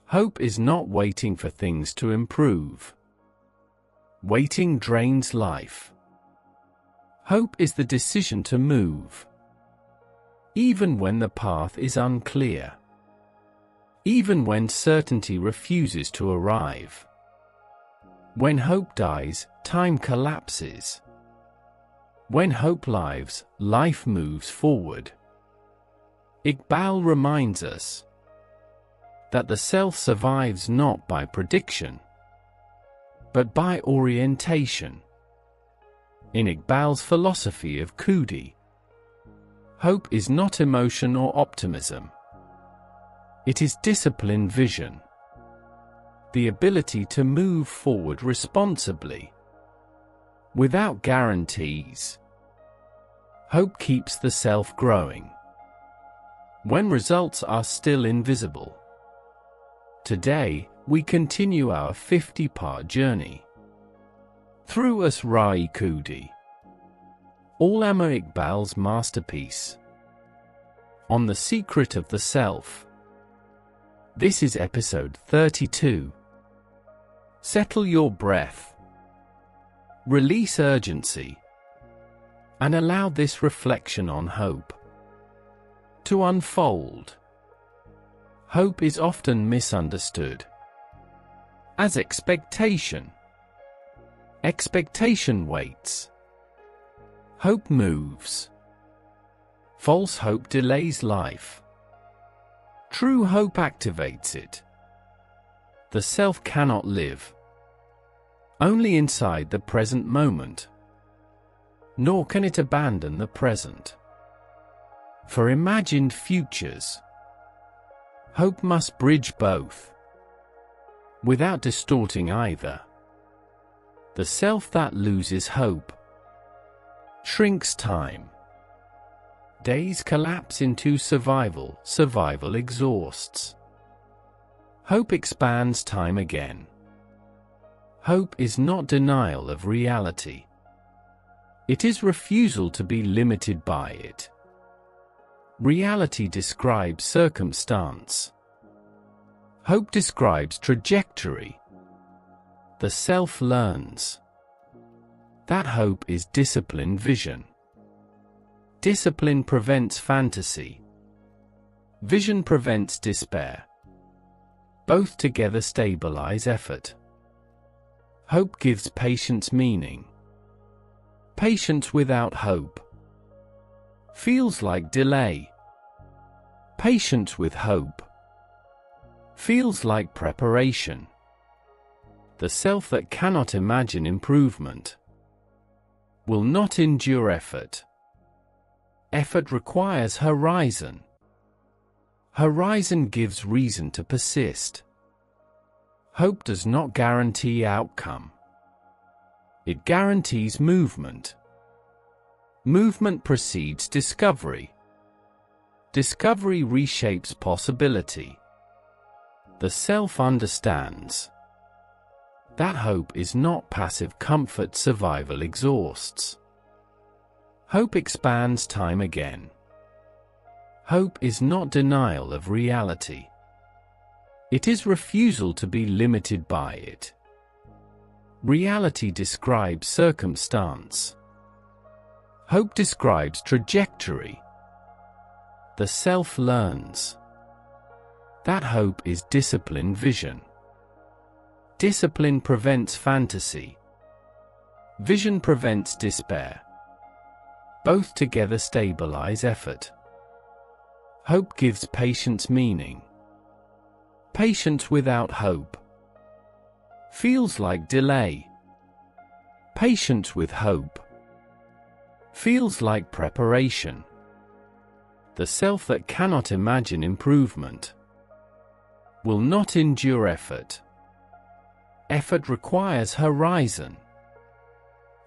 Hope is not waiting for things to improve. Waiting drains life. Hope is the decision to move, even when the path is unclear, even when certainty refuses to arrive. When hope dies, time collapses. When hope lives, life moves forward. Iqbal reminds us that the self survives not by prediction, but by orientation. In Iqbal's philosophy of Khudi, hope is not emotion or optimism. It is disciplined vision, the ability to move forward responsibly, without guarantees. Hope keeps the self growing when results are still invisible. Today, we continue our 50-part journey through Asrar-e-Khudi, Allama Iqbal's masterpiece, on the secret of the self. This is episode 32. Settle your breath, release urgency, and allow this reflection on hope to unfold. Hope is often misunderstood as expectation. Expectation waits. Hope moves. False hope delays life. True hope activates it. The self cannot live only inside the present moment, nor can it abandon the present for imagined futures. Hope must bridge both, without distorting either. The self that loses hope shrinks time. Days collapse into survival, survival exhausts. Hope expands time again. Hope is not denial of reality. It is refusal to be limited by it. Reality describes circumstance. Hope describes trajectory. The self learns that hope is disciplined vision. Discipline prevents fantasy. Vision prevents despair. Both together stabilize effort. Hope gives patience meaning. Patience without hope feels like delay. Patience with hope feels like preparation. The self that cannot imagine improvement will not endure effort. Effort requires horizon. Horizon gives reason to persist. Hope does not guarantee outcome. It guarantees movement. Movement precedes discovery. Discovery reshapes possibility. The self understands that hope is not passive comfort, survival exhausts. Hope expands time again. Hope is not denial of reality. It is refusal to be limited by it. Reality describes circumstance. Hope describes trajectory. The self learns that hope is disciplined vision. Discipline prevents fantasy. Vision prevents despair. Both together stabilize effort. Hope gives patience meaning. Patience without hope feels like delay. Patience with hope feels like preparation. The self that cannot imagine improvement will not endure effort. Effort requires horizon.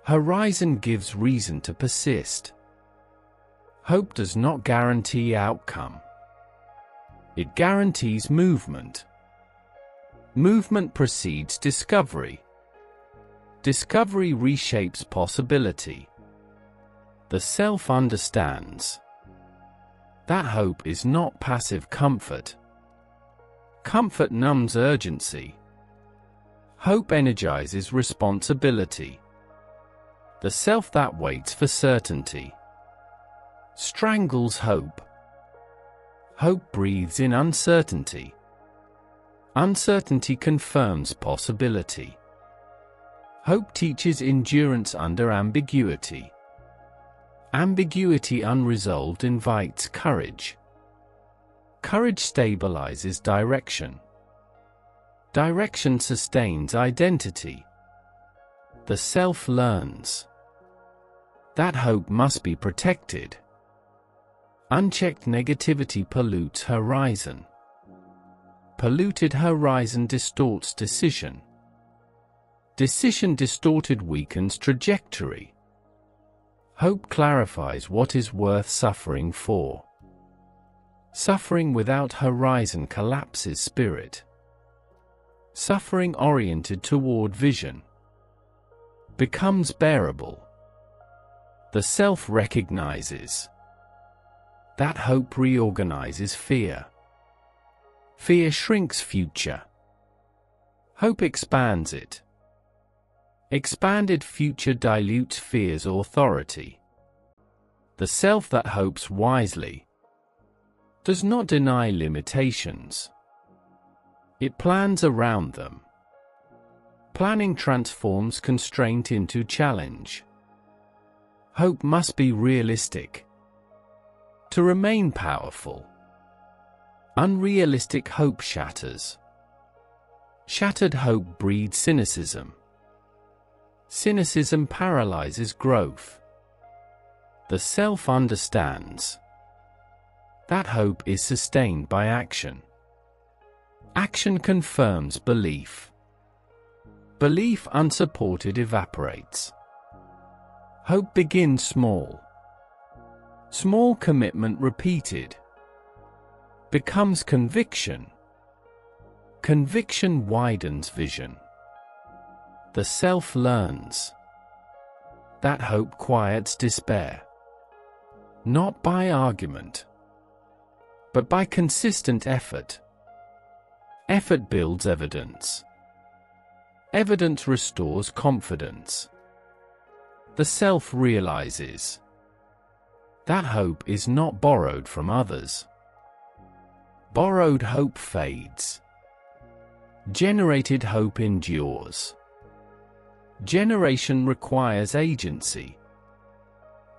Horizon gives reason to persist. Hope does not guarantee outcome. It guarantees movement. Movement precedes discovery. Discovery reshapes possibility. The self understands that hope is not passive comfort. Comfort numbs urgency. Hope energizes responsibility. The self that waits for certainty strangles hope. Hope breathes in uncertainty. Uncertainty confirms possibility. Hope teaches endurance under ambiguity. Ambiguity unresolved invites courage. Courage stabilizes direction. Direction sustains identity. The self learns that hope must be protected. Unchecked negativity pollutes horizon. Polluted horizon distorts decision. Decision distorted weakens trajectory. Hope clarifies what is worth suffering for. Suffering without horizon collapses spirit. Suffering oriented toward vision becomes bearable. The self recognizes that hope reorganizes fear. Fear shrinks future. Hope expands it. Expanded future dilutes fear's authority. The self that hopes wisely does not deny limitations. It plans around them. Planning transforms constraint into challenge. Hope must be realistic to remain powerful. Unrealistic hope shatters. Shattered hope breeds cynicism. Cynicism paralyzes growth. The self understands that hope is sustained by action. Action confirms belief. Belief unsupported evaporates. Hope begins small. Small commitment repeated becomes conviction. Conviction widens vision. The self learns that hope quiets despair. Not by argument, but by consistent effort. Effort builds evidence. Evidence restores confidence. The self realizes that hope is not borrowed from others. Borrowed hope fades. Generated hope endures. Generation requires agency.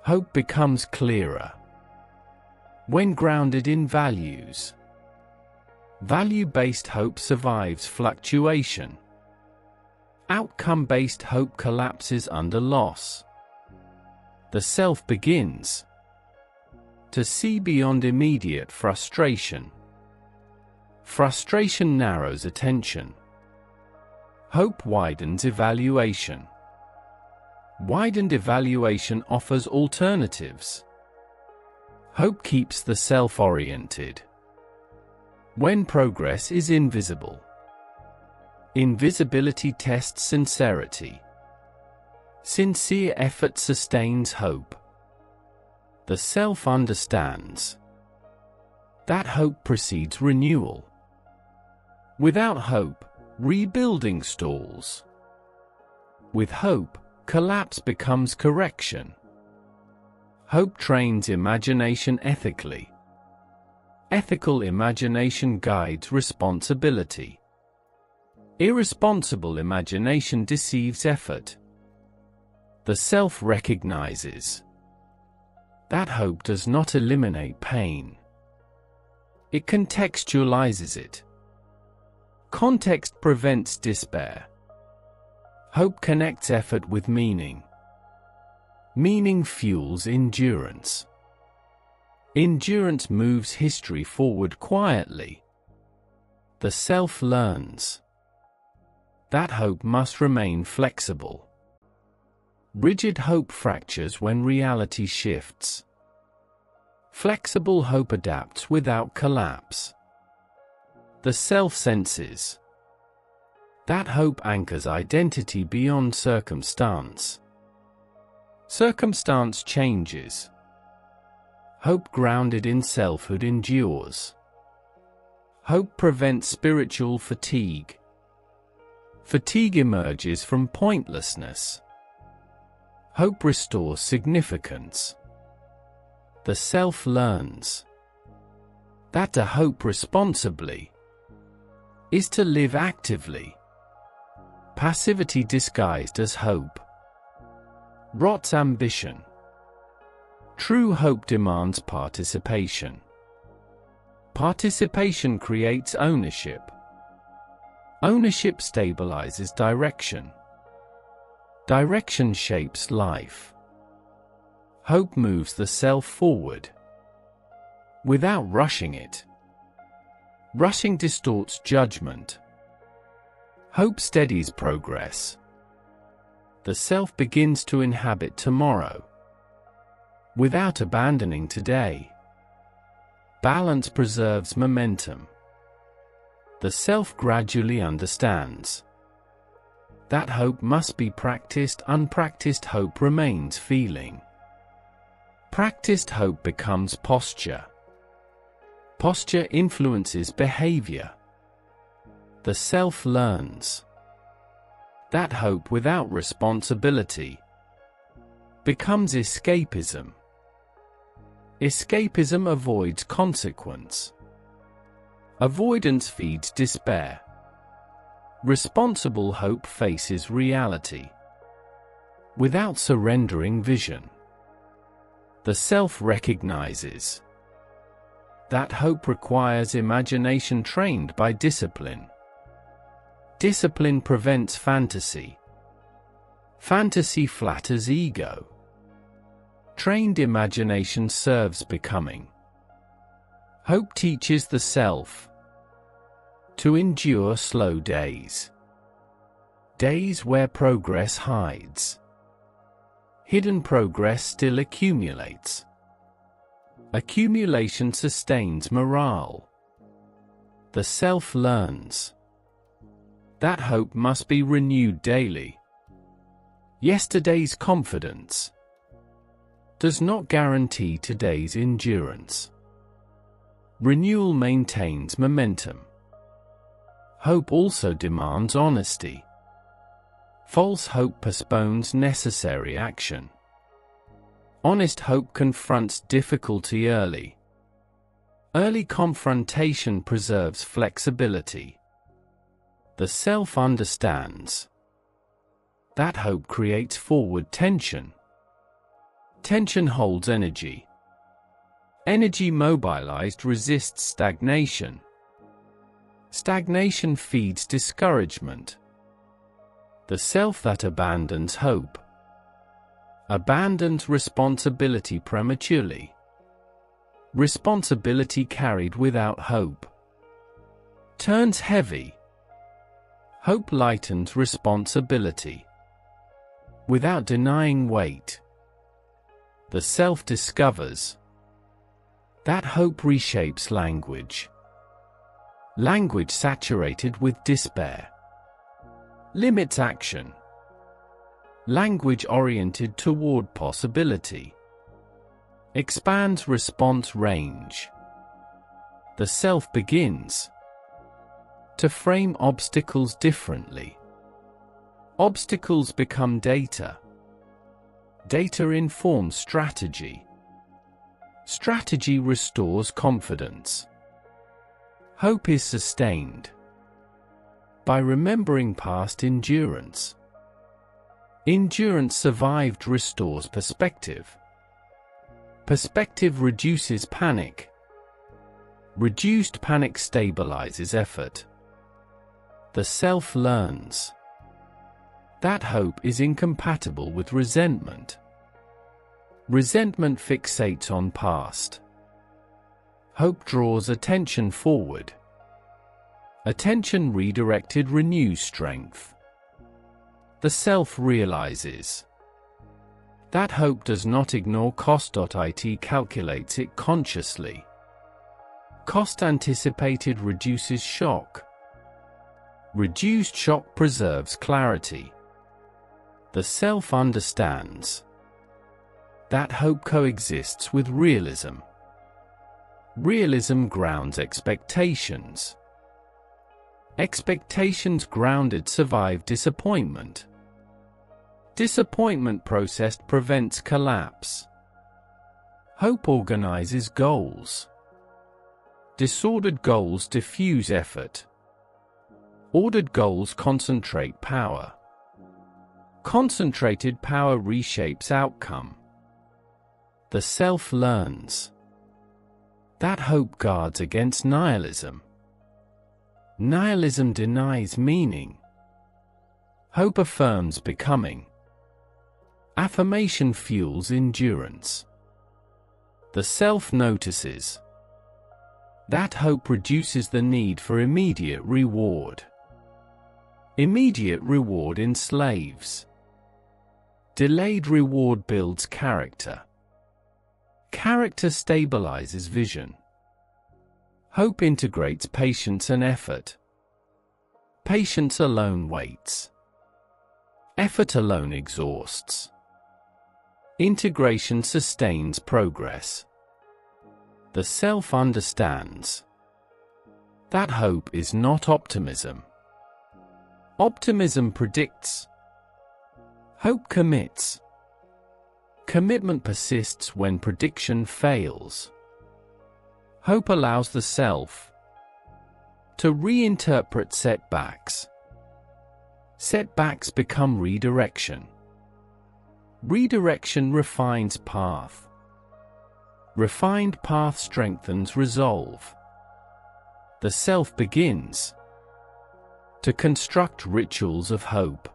Hope becomes clearer when grounded in values. Value-based hope survives fluctuation. Outcome-based hope collapses under loss. The self begins to see beyond immediate frustration. Frustration narrows attention. Hope widens evaluation. Widened evaluation offers alternatives. Hope keeps the self oriented when progress is invisible. Invisibility tests sincerity. Sincere effort sustains hope. The self understands that hope precedes renewal. Without hope, rebuilding stalls. With hope, collapse becomes correction. Hope trains imagination ethically. Ethical imagination guides responsibility. Irresponsible imagination deceives effort. The self recognizes that hope does not eliminate pain. It contextualizes it. Context prevents despair. Hope connects effort with meaning. Meaning fuels endurance. Endurance moves history forward quietly. The self learns that hope must remain flexible. Rigid hope fractures when reality shifts. Flexible hope adapts without collapse. The self senses that hope anchors identity beyond circumstance. Circumstance changes. Hope grounded in selfhood endures. Hope prevents spiritual fatigue. Fatigue emerges from pointlessness. Hope restores significance. The self learns that to hope responsibly is to live actively. Passivity disguised as hope rots ambition. True hope demands participation. Participation creates ownership. Ownership stabilizes direction. Direction shapes life. Hope moves the self forward without rushing it. Rushing distorts judgment. Hope steadies progress. The self begins to inhabit tomorrow without abandoning today. Balance preserves momentum. The self gradually understands that hope must be practiced. Unpracticed hope remains feeling. Practiced hope becomes posture. Posture influences behavior. The self learns that hope without responsibility becomes escapism. Escapism avoids consequence. Avoidance feeds despair. Responsible hope faces reality without surrendering vision. The self recognizes that hope requires imagination trained by discipline. Discipline prevents fantasy. Fantasy flatters ego. Trained imagination serves becoming. Hope teaches the self to endure slow days. Days where progress hides. Hidden progress still accumulates. Accumulation sustains morale. The self learns that hope must be renewed daily. Yesterday's confidence does not guarantee today's endurance. Renewal maintains momentum. Hope also demands honesty. False hope postpones necessary action. Honest hope confronts difficulty early. Early confrontation preserves flexibility. The self understands that hope creates forward tension. Tension holds energy. Energy mobilized resists stagnation. Stagnation feeds discouragement. The self that abandons hope abandons responsibility prematurely. Responsibility carried without hope turns heavy. Hope lightens responsibility without denying weight. The self discovers that hope reshapes language. Language saturated with despair limits action. Language oriented toward possibility expands response range. The self begins to frame obstacles differently. Obstacles become data. Data informs strategy. Strategy restores confidence. Hope is sustained by remembering past endurance. Endurance survived restores perspective. Perspective reduces panic. Reduced panic stabilizes effort. The self learns that hope is incompatible with resentment. Resentment fixates on past. Hope draws attention forward. Attention redirected renews strength. The self realizes that hope does not ignore cost. It calculates it consciously. Cost anticipated reduces shock. Reduced shock preserves clarity. The self understands that hope coexists with realism. Realism grounds expectations. Expectations grounded survive disappointment. Disappointment processed prevents collapse. Hope organizes goals. Disordered goals diffuse effort. Ordered goals concentrate power. Concentrated power reshapes outcome. The self learns that hope guards against nihilism. Nihilism denies meaning. Hope affirms becoming. Affirmation fuels endurance. The self notices that hope reduces the need for immediate reward. Immediate reward enslaves. Delayed reward builds character. Character stabilizes vision. Hope integrates patience and effort. Patience alone waits. Effort alone exhausts. Integration sustains progress. The self understands that hope is not optimism. Optimism predicts. Hope commits. Commitment persists when prediction fails. Hope allows the self to reinterpret setbacks. Setbacks become redirection. Redirection refines path. Refined path strengthens resolve. The self begins to construct rituals of hope.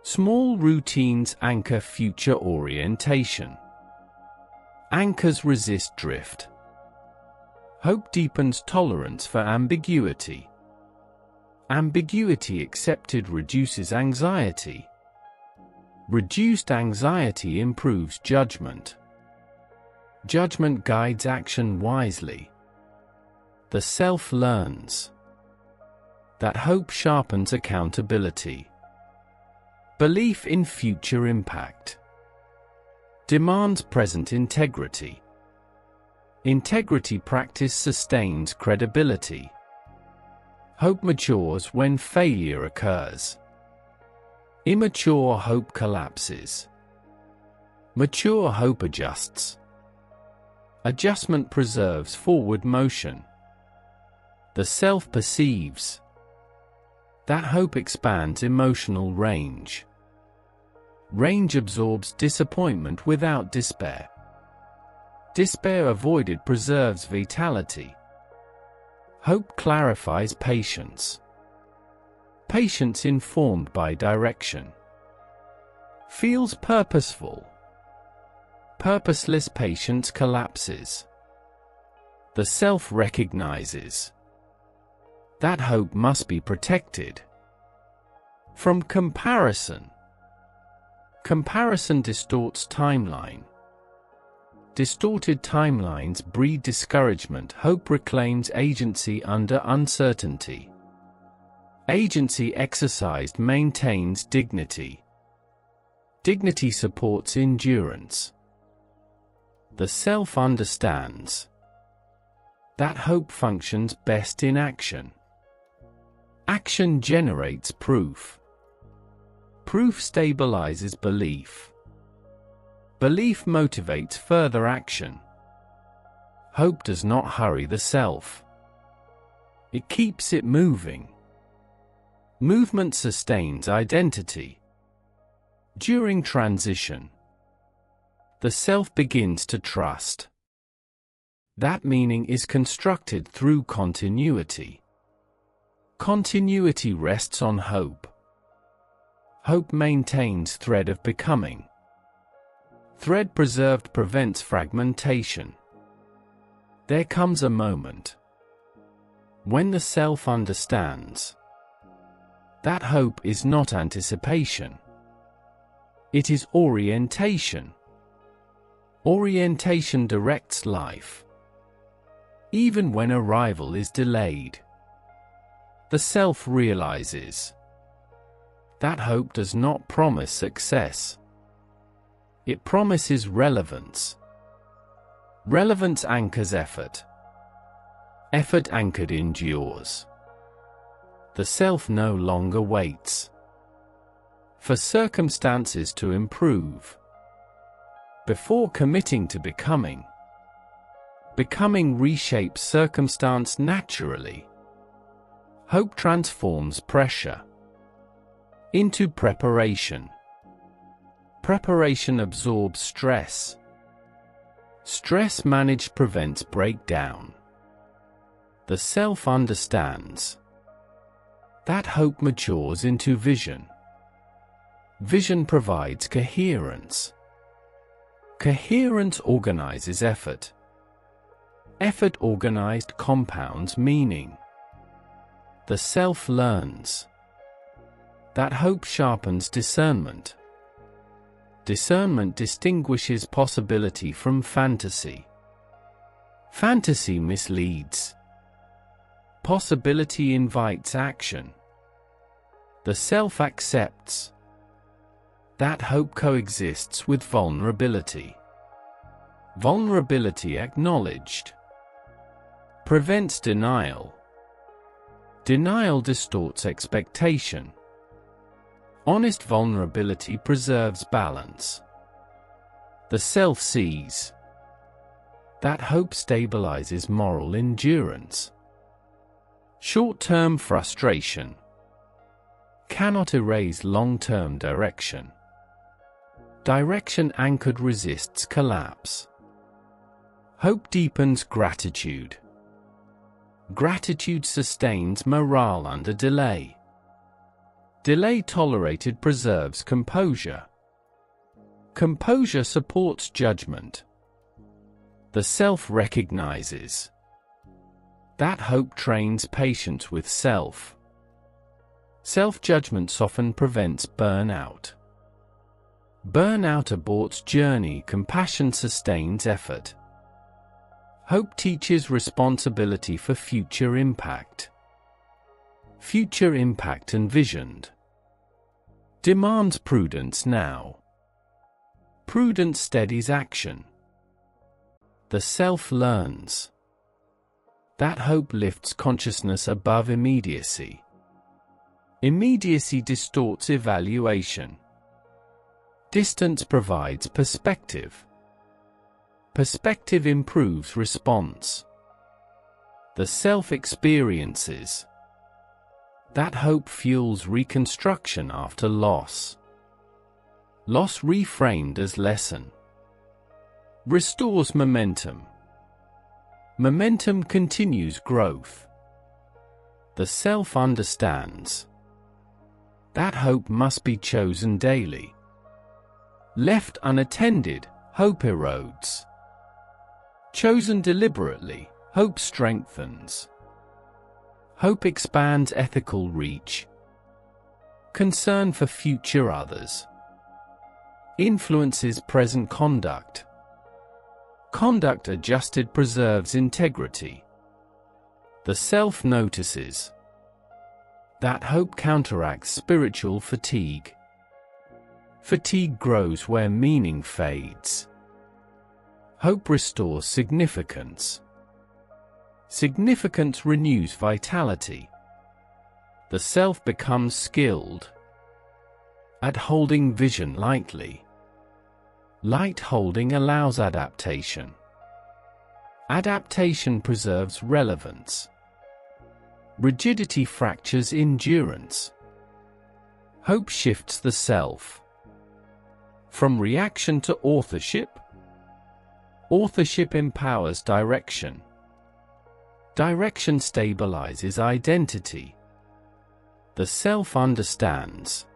Small routines anchor future orientation. Anchors resist drift. Hope deepens tolerance for ambiguity. Ambiguity accepted reduces anxiety. Reduced anxiety improves judgment. Judgment guides action wisely. The self learns that hope sharpens accountability. Belief in future impact demands present integrity. Integrity practice sustains credibility. Hope matures when failure occurs. Immature hope collapses. Mature hope adjusts. Adjustment preserves forward motion. The self perceives that hope expands emotional range. Range absorbs disappointment without despair. Despair avoided preserves vitality. Hope clarifies patience. Patience informed by direction feels purposeful. Purposeless patience collapses. The self recognizes that hope must be protected from comparison. Comparison distorts timeline. Distorted timelines breed discouragement. Hope reclaims agency under uncertainty. Agency exercised maintains dignity. Dignity supports endurance. The self understands that hope functions best in action. Action generates proof. Proof stabilizes belief. Belief motivates further action. Hope does not hurry the self. It keeps it moving. Movement sustains identity. During transition, the self begins to trust that meaning is constructed through continuity. Continuity rests on hope. Hope maintains thread of becoming. Thread preserved prevents fragmentation. There comes a moment when the self understands that hope is not anticipation. It is orientation. Orientation directs life. Even when arrival is delayed, the self realizes that hope does not promise success. It promises relevance. Relevance anchors effort. Effort anchored endures. The self no longer waits for circumstances to improve before committing to becoming. Becoming reshapes circumstance naturally. Hope transforms pressure into preparation. Preparation absorbs stress. Stress managed prevents breakdown. The self understands that hope matures into vision. Vision provides coherence. Coherence organizes effort. Effort organized compounds meaning. The self learns that hope sharpens discernment. Discernment distinguishes possibility from fantasy. Fantasy misleads. Possibility invites action. The self accepts that hope coexists with vulnerability. Vulnerability acknowledged prevents denial. Denial distorts expectation. Honest vulnerability preserves balance. The self sees that hope stabilizes moral endurance. Short-term frustration cannot erase long-term direction. Direction anchored resists collapse. Hope deepens gratitude. Gratitude sustains morale under delay. Delay tolerated preserves composure. Composure supports judgment. The self recognizes that hope trains patience with self. Self-judgment often prevents burnout. Burnout aborts journey. Compassion sustains effort. Hope teaches responsibility for future impact. Future impact envisioned demands prudence now. Prudence steadies action. The self learns that hope lifts consciousness above immediacy. Immediacy distorts evaluation. Distance provides perspective. Perspective improves response. The self experiences that hope fuels reconstruction after loss. Loss reframed as lesson restores momentum. Momentum continues growth. The self understands that hope must be chosen daily. Left unattended, hope erodes. Chosen deliberately, hope strengthens. Hope expands ethical reach. Concern for future others influences present conduct. Conduct adjusted preserves integrity. The self notices that hope counteracts spiritual fatigue. Fatigue grows where meaning fades. Hope restores significance. Significance renews vitality. The self becomes skilled at holding vision lightly. Light holding allows adaptation. Adaptation preserves relevance. Rigidity fractures endurance. Hope shifts the self from reaction to authorship. Authorship empowers direction. Direction stabilizes identity. The self understands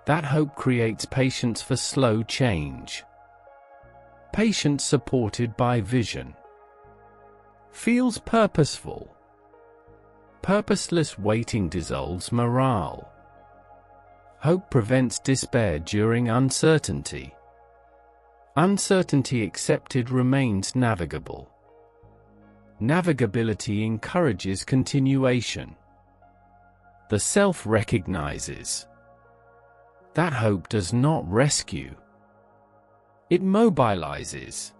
that hope creates patience for slow change. Patience supported by vision feels purposeful. Purposeless waiting dissolves morale. Hope prevents despair during uncertainty. Uncertainty accepted remains navigable. Navigability encourages continuation. The self recognizes that hope does not rescue. It mobilizes.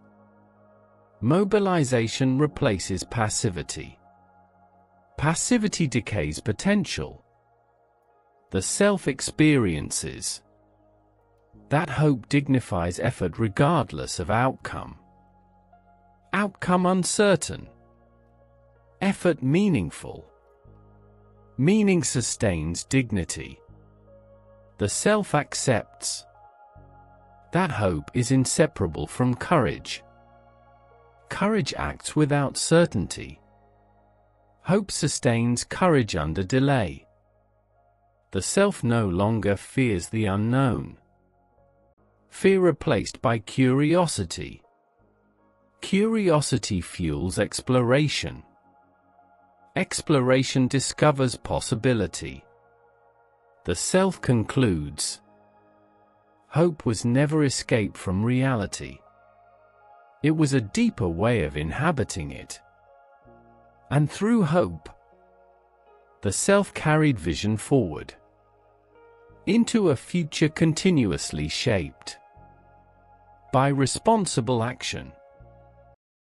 Mobilization replaces passivity. Passivity decays potential. The self experiences that hope dignifies effort regardless of outcome. Outcome uncertain. Effort meaningful. Meaning sustains dignity. The self accepts that hope is inseparable from courage. Courage acts without certainty. Hope sustains courage under delay. The self no longer fears the unknown. Fear replaced by curiosity. Curiosity fuels exploration. Exploration discovers possibility. The self concludes, hope was never escape from reality. It was a deeper way of inhabiting it. And through hope, the self carried vision forward into a future continuously shaped by responsible action.